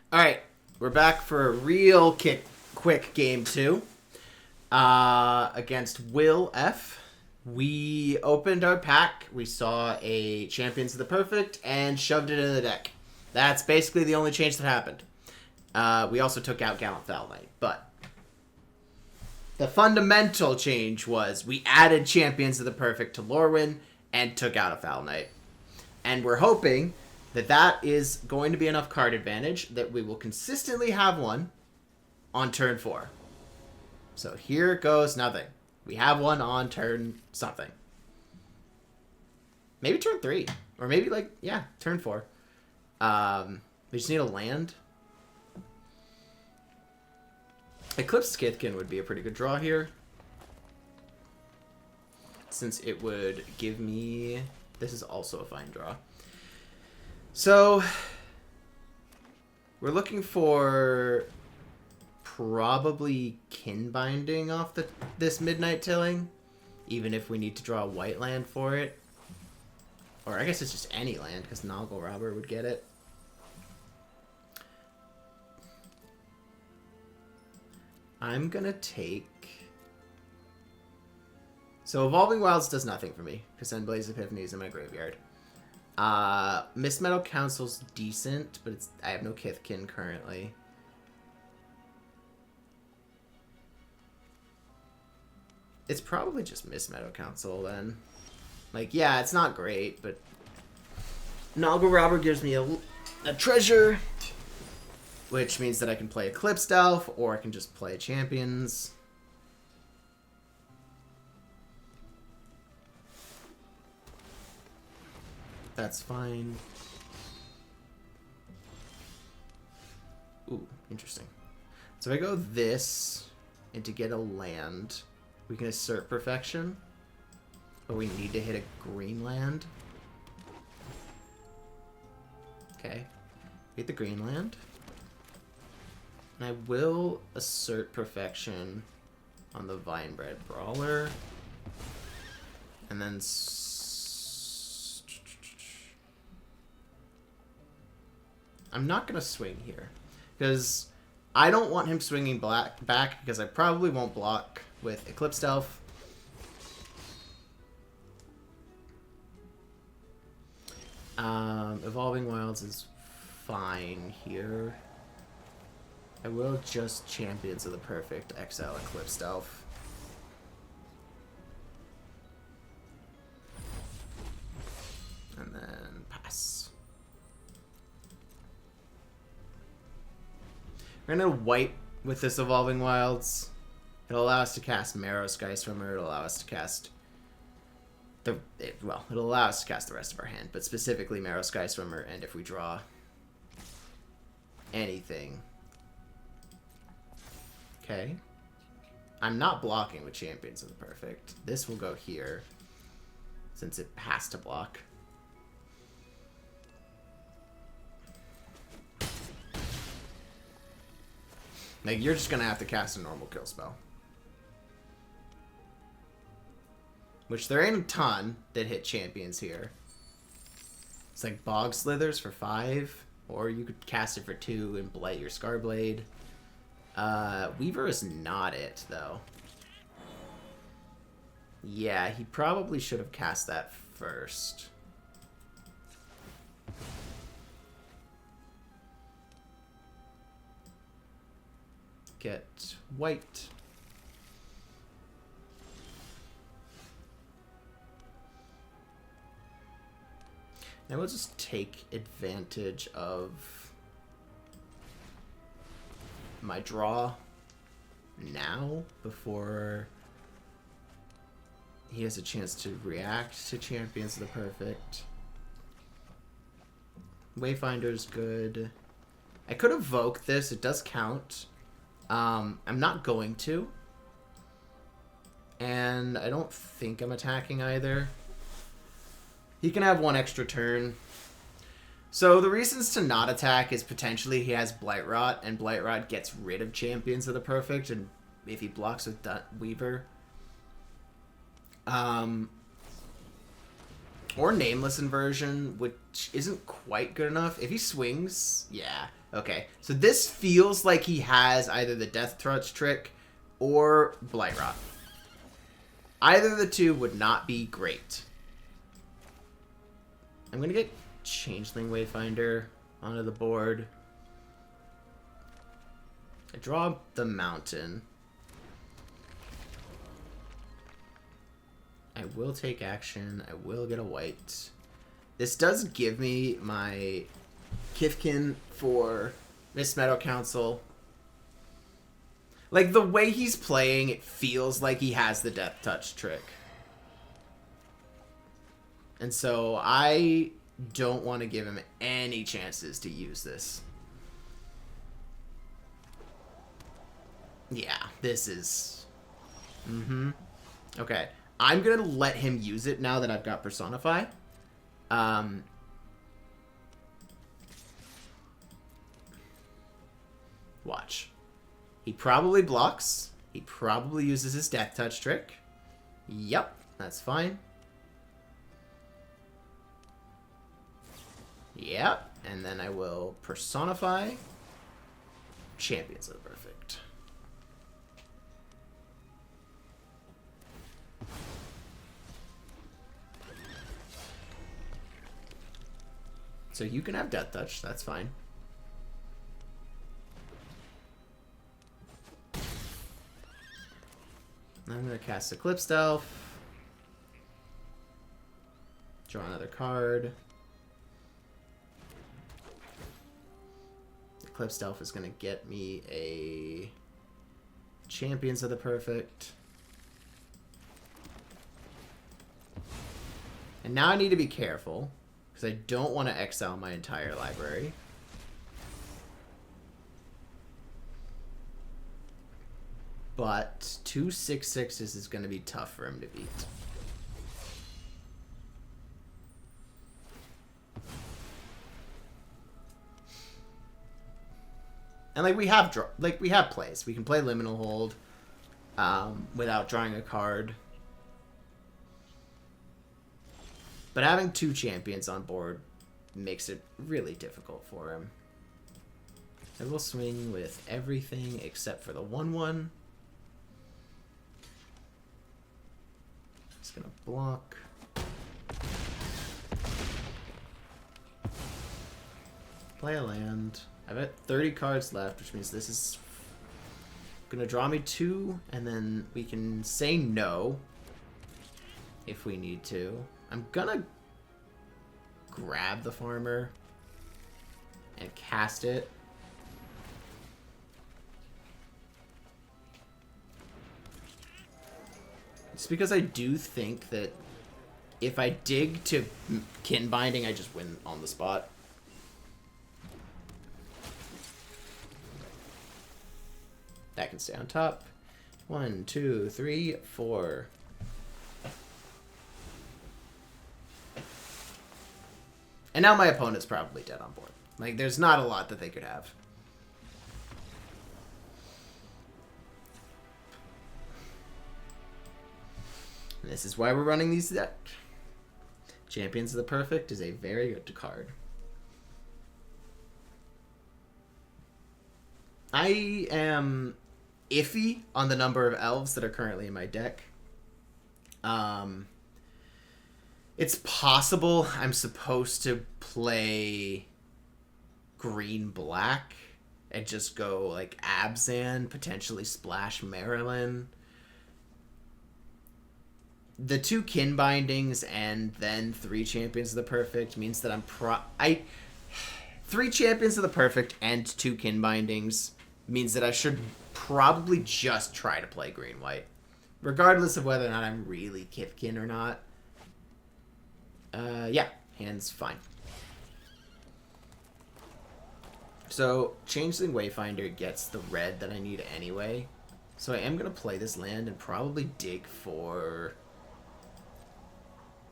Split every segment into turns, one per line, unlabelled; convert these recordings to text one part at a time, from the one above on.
All right, we're back for a real quick game 2 against Will F. We opened our pack, we saw a Champions of the Perfect, and shoved it in the deck. That's basically the only change that happened. We also took out Gallant Foul Knight, but the fundamental change was we added Champions of the Perfect to Lorwyn and took out a Foul Knight. And we're hoping that that is going to be enough card advantage that we will consistently have one on turn 4. So here goes nothing. We have one on turn something. Maybe turn 3. Or maybe, like, yeah, turn 4. We just need a land. Eclipse Skithkin would be a pretty good draw here, since it would give me... This is also a fine draw. So, we're looking for probably Kin Binding off this Midnight Tilling, even if we need to draw a white land for it. Or I guess it's just any land, because Noggle Robber would get it. I'm gonna take... So Evolving Wilds does nothing for me, because then Blaze Epiphany is in my graveyard. Mist Metal Council's decent, but I have no Kithkin currently. It's probably just Mist Metal Council then. Like, yeah, it's not great, but Noggle Robber gives me a treasure, which means that I can play Eclipsed Elf, or I can just play Champions. That's fine. Ooh, interesting. So if I go this, and to get a land, we can assert Perfection, but we need to hit a green land. Okay, hit the green land. And I will assert Perfection on the Vinebred Brawler. And then... I'm not going to swing here, because I don't want him swinging back, because I probably won't block with Eclipsed Elf. Evolving Wilds is fine here. I will just Champions of the Perfect exile Eclipsed Elf. And then pass. We're going to wipe with this Evolving Wilds. It'll allow us to cast Marrow Skyswimmer. It'll allow us to cast... it'll allow us to cast the rest of our hand, but specifically Marrow Skyswimmer, and if we draw anything. Okay. I'm not blocking with Champions of the Perfect. This will go here, since it has to block. Like, you're just going to have to cast a normal kill spell. Which there ain't a ton that hit Champions here. It's like Bog Slithers for 5, or you could cast it for 2 and Blight your Scarblade. Weaver is not it, though. Yeah, he probably should have cast that first. Get white. Now we'll just take advantage of my draw now before he has a chance to react to Champions of the Perfect. Wayfinder's good. I could evoke this. It does count. I'm not going to. And I don't think I'm attacking either. He can have one extra turn. So the reasons to not attack is potentially he has Blightrot, and Blightrot gets rid of Champions of the Perfect, and if he blocks with Weaver. Or Nameless Inversion, which isn't quite good enough. If he swings, yeah. Okay, so this feels like he has either the Death Touch trick or Blightrot. Either of the two would not be great. I'm going to get Changeling Wayfinder onto the board. I draw the Mountain. I will take action. I will get a white. This does give me my Kifkin for Miss Meadow Council. Like, the way he's playing, it feels like he has the Death Touch trick. And so I don't want to give him any chances to use this. Yeah, this is... Okay. I'm going to let him use it now that I've got Personify. Watch. He probably blocks. He probably uses his Death Touch trick. Yep, that's fine. Yep, and then I will Personify Champions of the Perfect. So you can have Death Touch, that's fine. I'm going to cast Eclipse Elf. Draw another card. Eclipse Elf is going to get me a Champions of the Perfect. And now I need to be careful, because I don't want to exile my entire library. But 2 6/6s is going to be tough for him to beat. And like we have plays. We can play Liminal Hold without drawing a card. But having 2 champions on board makes it really difficult for him. I will swing with everything except for the 1/1. Just gonna block. Play a land. I've got 30 cards left, which means this is gonna draw me 2, and then we can say no if we need to. I'm gonna grab the farmer and cast it. Just because I do think that if I dig to kin binding, I just win on the spot. That can stay on top. 1, 2, 3, 4. And now my opponent's probably dead on board. Like, there's not a lot that they could have. And this is why we're running these decks. Champions of the Perfect is a very good card. I am iffy on the number of elves that are currently in my deck. It's possible I'm supposed to play green-black and just go like Abzan, potentially splash Marilyn. The 2 kin bindings and then 3 champions of the perfect means that I'm 3 champions of the perfect and 2 kin bindings means that I should probably just try to play green-white, regardless of whether or not I'm really Kifkin or not. Yeah, hand's fine. So, Changeling Wayfinder gets the red that I need anyway. So I am going to play this land and probably dig for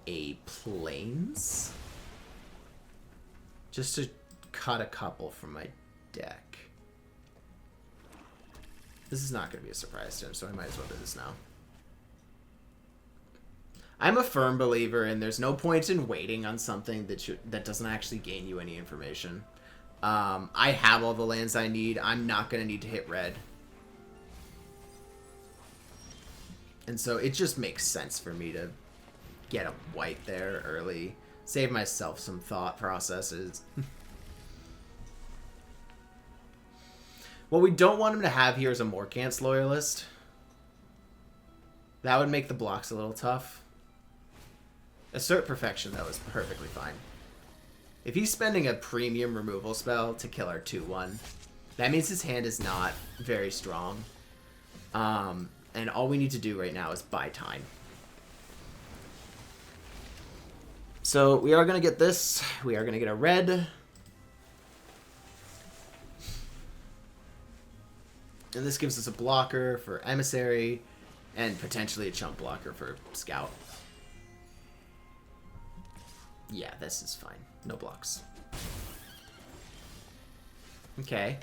a Plains. Just to cut a couple from my deck. This is not going to be a surprise to him, so I might as well do this now. I'm a firm believer in there's no point in waiting on something that doesn't actually gain you any information. I have all the lands I need. I'm not going to need to hit red. And so it just makes sense for me to get a white there early. Save myself some thought processes. What we don't want him to have here is a Morkant's Loyalist. That would make the blocks a little tough. Assert Perfection, though, is perfectly fine. If he's spending a premium removal spell to kill our 2-1, that means his hand is not very strong. And all we need to do right now is buy time. So we are going to get this. We are going to get a red. And this gives us a blocker for Emissary and potentially a chump blocker for Scout. Yeah, this is fine. No blocks. Okay.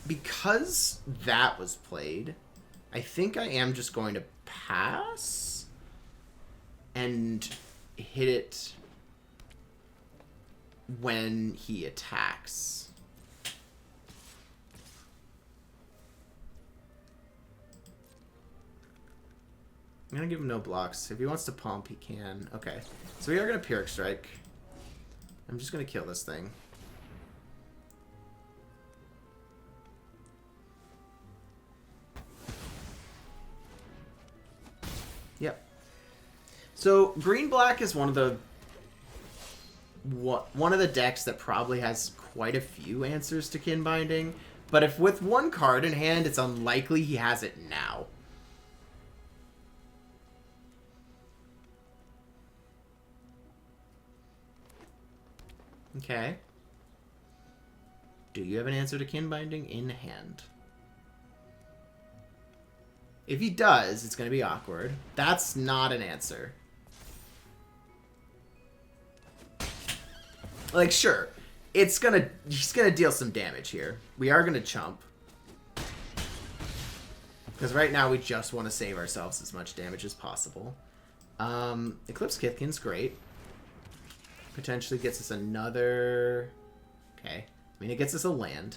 Because that was played, I think I am just going to pass and hit it when he attacks. I'm going to give him no blocks. If he wants to pump, he can. Okay. So we are going to Pyrrhic Strike. I'm just going to kill this thing. Yep. So green-black is one of the decks that probably has quite a few answers to kin binding. But if with one card in hand, it's unlikely he has it now. Okay. Do you have an answer to kin binding in hand? If he does, it's going to be awkward. That's not an answer. Like, sure. He's going to deal some damage here. We are going to chump. Because right now we just want to save ourselves as much damage as possible. Eclipse Kithkin's great. Potentially gets us another... Okay. I mean, it gets us a land,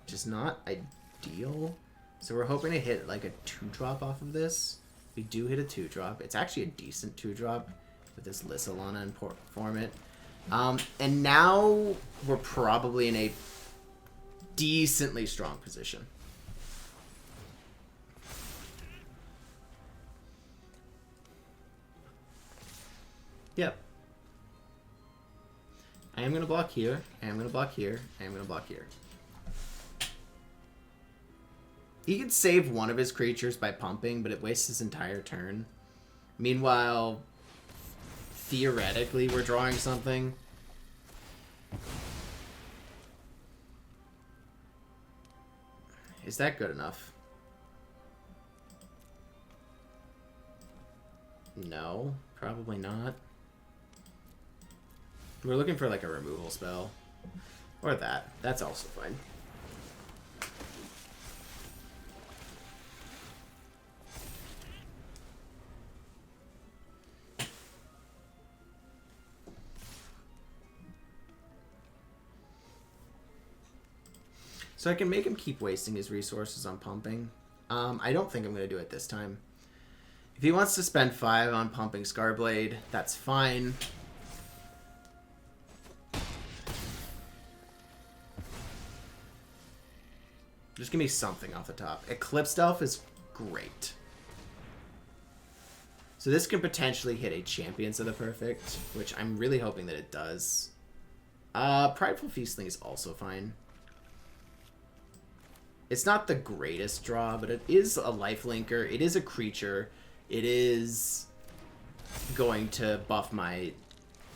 which is not ideal. So we're hoping to hit like a 2-drop off of this. We do hit a 2-drop. It's actually a decent 2-drop with this Lissalana and Formant. And now we're probably in a decently strong position. Yep. I am going to block here, I am going to block here, I am going to block here. He could save one of his creatures by pumping, but it wastes his entire turn. Meanwhile, theoretically, we're drawing something. Is that good enough? No, probably not. We're looking for like a removal spell. Or that. That's also fine. So I can make him keep wasting his resources on pumping. I don't think I'm going to do it this time. If he wants to spend 5 on pumping Scarblade, that's fine. Just give me something off the top. Eclipse Elf is great. So this can potentially hit a Champions of the Perfect, which I'm really hoping that it does. Prideful Feastling is also fine. It's not the greatest draw, but it is a lifelinker. It is a creature. It is going to buff my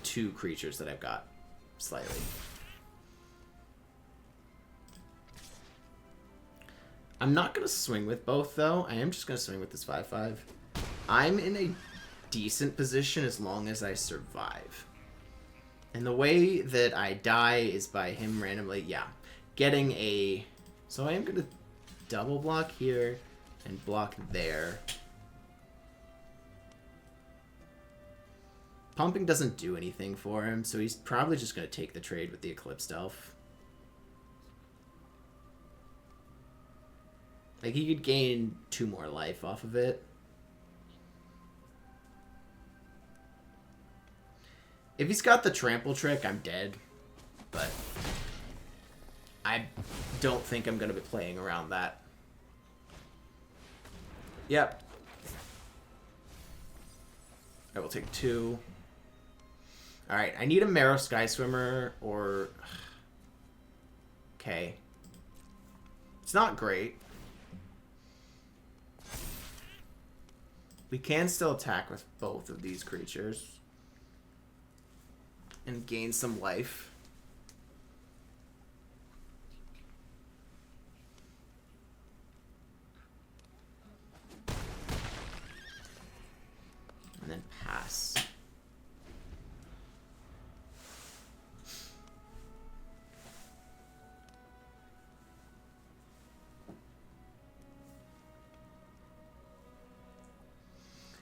2 creatures that I've got slightly. I'm not going to swing with both, though. I am just going to swing with this 5/5. I'm in a decent position as long as I survive. And the way that I die is by him randomly, getting a... So I am going to double block here and block there. Pumping doesn't do anything for him, so he's probably just going to take the trade with the Eclipsed Elf. Like, he could gain 2 more life off of it. If he's got the trample trick, I'm dead. But I don't think I'm going to be playing around that. Yep. I will take 2. Alright, I need a Marrow Sky Swimmer or... Okay. It's not great. We can still attack with both of these creatures. And gain some life. And then pass.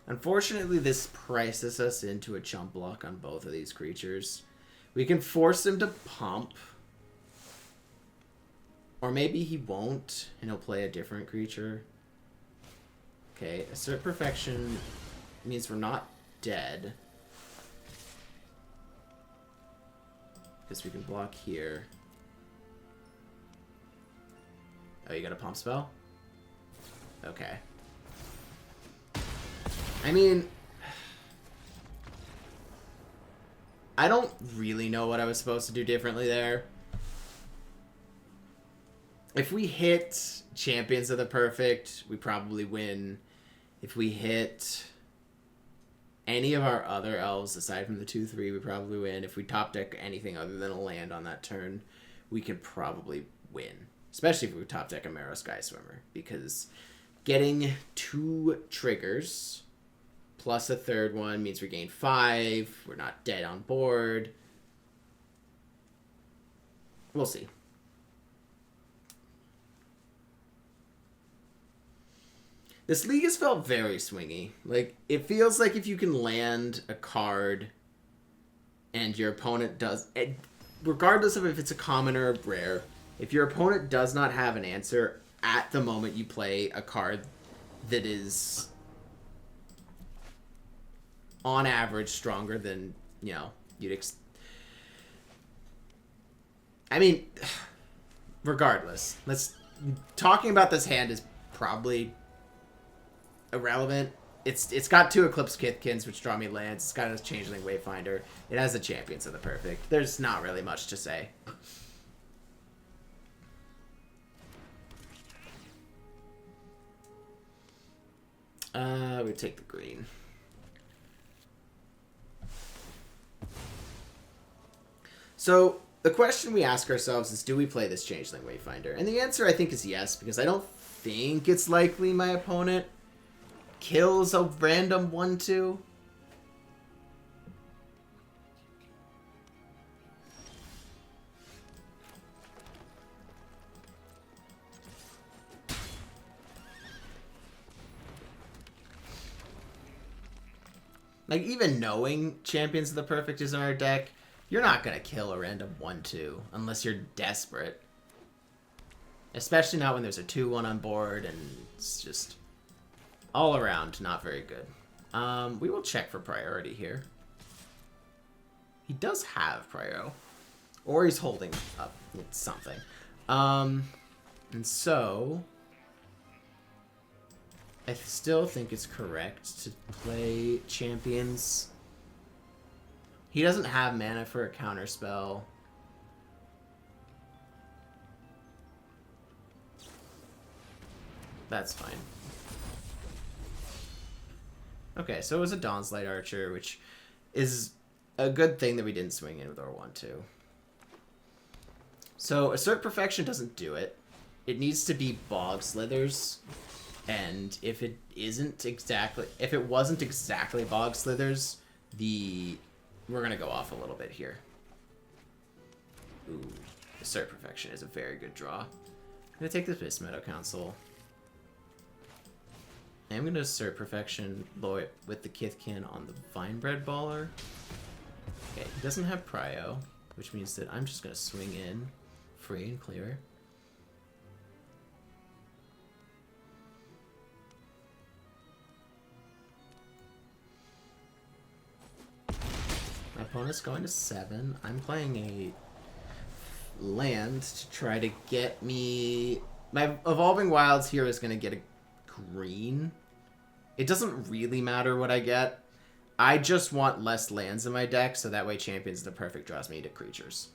Unfortunately, this prices us into a chump block on both of these creatures. We can force him to pump. Or maybe he won't, and he'll play a different creature. Okay, Assert Perfection means we're not dead. Because we can block here. Oh, you got a pump spell? Okay. I mean, I don't really know what I was supposed to do differently there. If we hit Champions of the Perfect, we probably win. If we hit any of our other elves, aside from the 2-3, we probably win. If we top deck anything other than a land on that turn, we could probably win. Especially if we top deck a Marrow Sky Swimmer. Because getting 2 triggers... plus a third one means we gain 5. We're not dead on board. We'll see. This league has felt very swingy. Like, it feels like if you can land a card and your opponent does... regardless of if it's a common or a rare, if your opponent does not have an answer at the moment you play a card that is... on average, stronger than, you know, you'd I mean, regardless. Talking about this hand is probably irrelevant. It's got 2 Eclipse Kithkins, which draw me lands. It's got a Changeling Wayfinder. It has the Champions of the Perfect. There's not really much to say. We take the green. So, the question we ask ourselves is, do we play this Changeling Wayfinder? And the answer, I think, is yes, because I don't think it's likely my opponent kills a random 1-2. Like, even knowing Champions of the Perfect is in our deck, you're not going to kill a random 1-2 unless you're desperate. Especially not when there's a 2-1 on board and it's just all around not very good. We will check for priority here. He does have prio. Or he's holding up something. And so... I still think it's correct to play Champions. He doesn't have mana for a counterspell. That's fine. Okay, so it was a Dawn's Light Archer, which is a good thing that we didn't swing in with our 1-2. So Assert Perfection doesn't do it. It needs to be Bog Slithers. And if it wasn't exactly Bog Slithers, we're gonna go off a little bit here. Ooh, Assert Perfection is a very good draw. I'm gonna take this Mist Meadow Council. I'm gonna Assert Perfection with the Kithkin on the Vinebred Baller. Okay, he doesn't have Prio, which means that I'm just gonna swing in free and clear. opponent's going to 7. I'm playing a land to try to get me... My Evolving Wilds here is going to get a green. It doesn't really matter what I get. I just want less lands in my deck, so that way Champions of the Perfect draws me to creatures.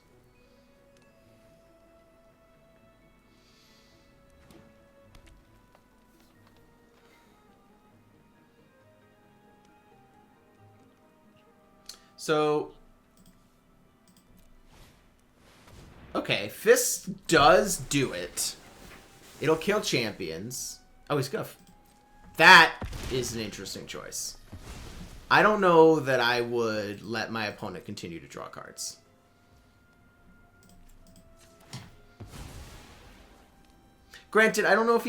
So... Okay, Fist does do it. It'll kill Champions. Oh, he's gonna... That is an interesting choice. I don't know that I would let my opponent continue to draw cards. Granted, I don't know if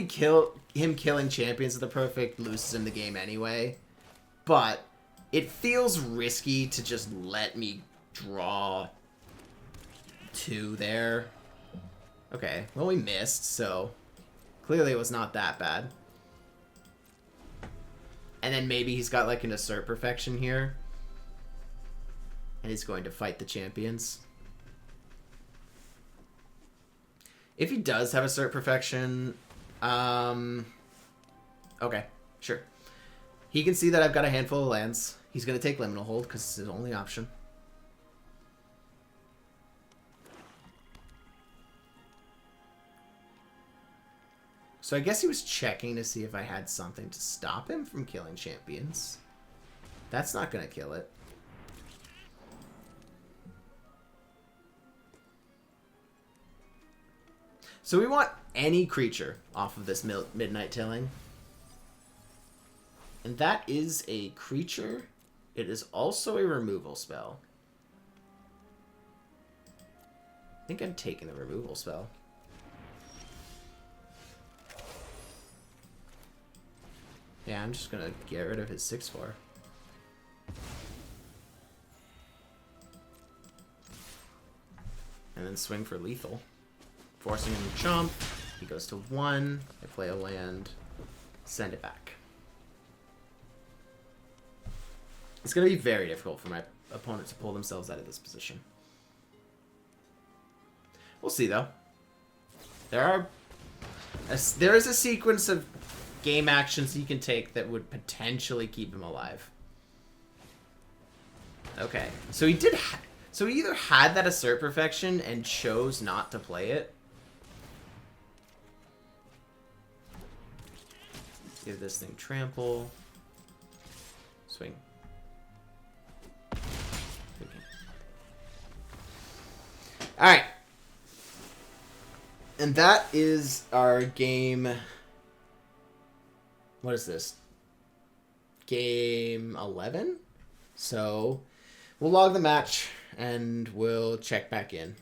him killing Champions of the Perfect loses him the game anyway, but it feels risky to just let me draw 2 there. Okay, well, we missed, so clearly it was not that bad. And then maybe he's got like an Assert Perfection here. And he's going to fight the Champions. If he does have Assert Perfection... Okay, sure. He can see that I've got a handful of lands. He's going to take Liminal Hold because it's his only option. So I guess he was checking to see if I had something to stop him from killing Champions. That's not going to kill it. So we want any creature off of this Midnight Tilling. And that is a creature. It is also a removal spell. I think I'm taking the removal spell. Yeah, I'm just gonna get rid of his 6/4. And then swing for lethal. Forcing him to chomp. He goes to 1. I play a land. Send it back. It's gonna be very difficult for my opponent to pull themselves out of this position. We'll see, though. There is a sequence of game actions he can take that would potentially keep him alive. Okay, so he did. So he either had that Assert Perfection and chose not to play it. Give this thing trample. Swing. Okay. All right, and that is our game. What is this? Game 11? So we'll log the match and we'll check back in.